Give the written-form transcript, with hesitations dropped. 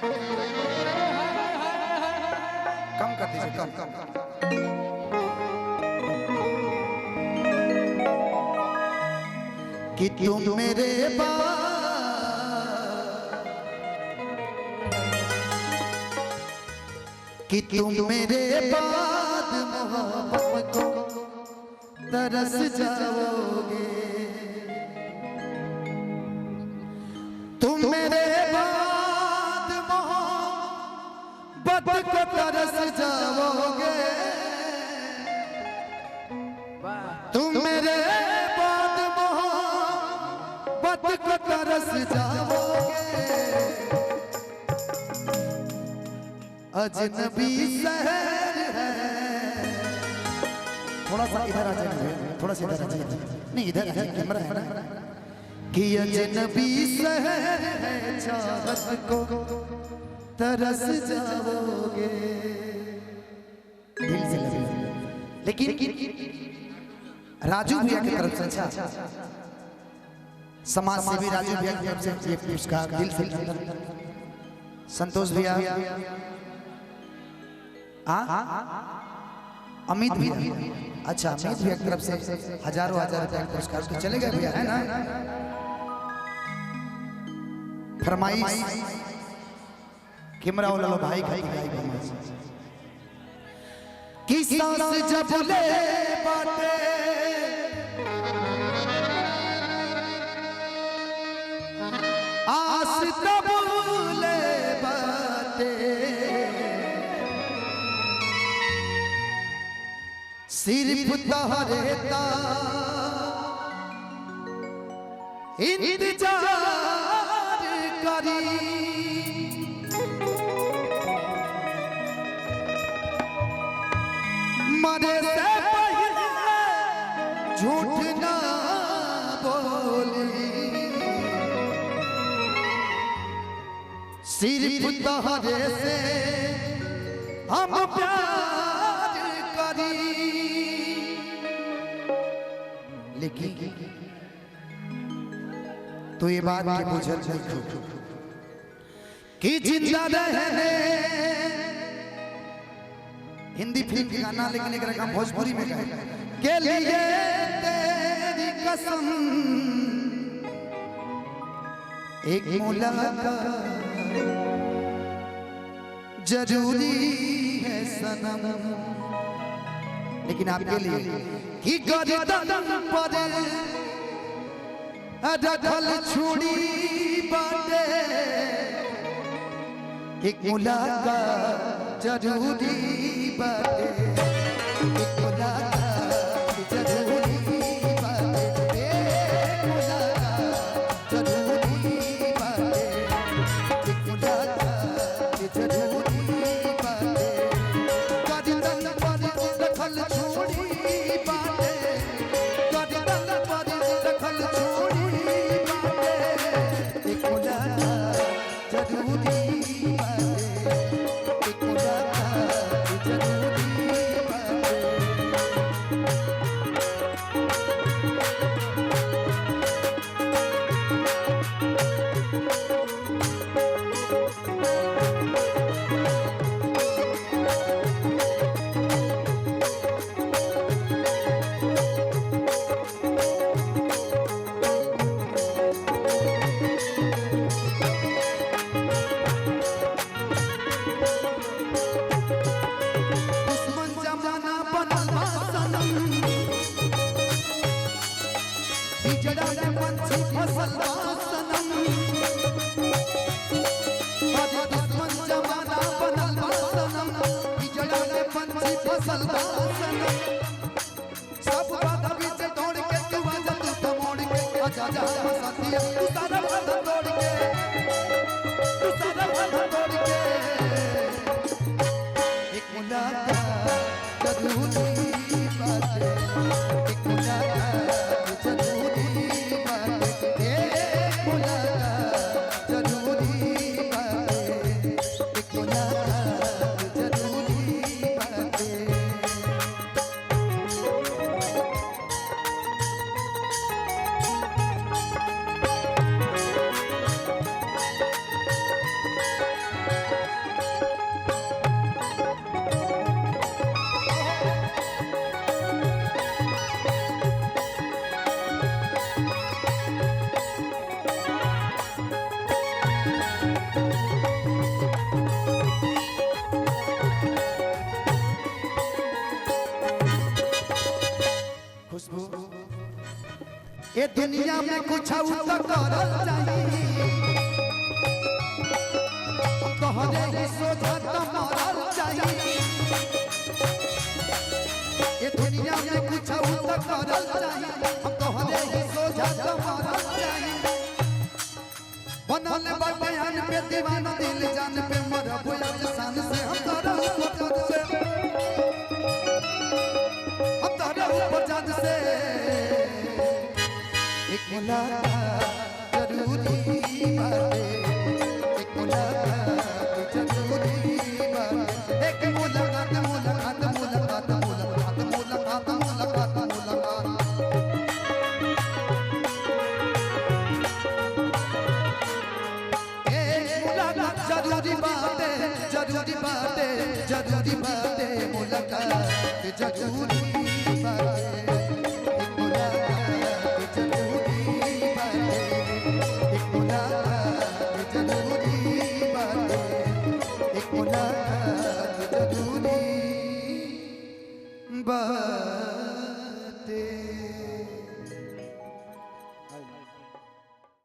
कम कर दीजिए, कम कम कम। कि तुम मेरे कि तुम मेरे बाद मोहब्बत को तरस जाओगे। तुम मेरे बाद मोहब्बत को तरस जाओगे। तुम मेरे बाद मोहब्बत को तरस जाओगे। अजनबी शहर है। थोड़ा सा इधर आ जाइए, थोड़ा सा इधर आ जाइए। नहीं इधर कैमरा है ना। कि अजनबी शहर है, चाहत को तरस जाओगे। दिल से लगे। लेकिन राजू भैया की तरफ से, अच्छा समाज सेवी राजू भैया की तरफ से ये पुरस्कार दिल से। संतोष भैया, अमित भैया, अच्छा अमित भैया की तरफ से हजारों हजार रुपए पुरस्कार तो चले गए भैया, है ना। फरमाइश कैमरा वाला भाई भाई की सांस जब ले बाटे आस तब ले बाटे। सिर्फ तोहरे ता इंतजार करी। मरे से पहले झूठ ना बोली। सिर्फ तोहरे से हम प्यार करी। लेकिन तो ये बात की बुझल नहीं कि जिंदा रहने हिंदी फिल्म के गाना, लेकिन एक रकम भोजपुरी में के लिए तेरी कसम एक मुलाकात जरूरी है सनम। लेकिन आपके लिए कि गर्दन पर रखल छुरी बाटे एक मुलाकात जरूरी बाटे। एक मुलाकात जरूरी बाटे। एक मुलाकात जरूरी बाटे। एक मुलाकात जरूरी बाटे। गर्दन पर रखल छुरी बाटे। गर्दन पर रखल छुरी बाटे। एक मुलाकात जरूरी बाटे। एक मुलाकात जरूरी ये दुनिया में कुछ तो करल चाहिए तोहरे ही सोचा तो मरल चाहिए ये दुनिया में कुछ तो करल चाहिए हम तोहरे ही सोचा तो मरल चाहिए बनल बयान पे दीवाना दिल जान पे मरब शान से हम तोरा ऊपर से हम तोरा ऊपर जान से एक मुलाकात जरूरी बाटे एक मुलाकात जरूरी बाटे एक मुलाकात मुलाकात मुलाकात मुलाकात मुलाकात मुलाकात मुलाकात जरूरी बातें जरूरी बातें जरूरी बातें मुलाकात जरूरी बातें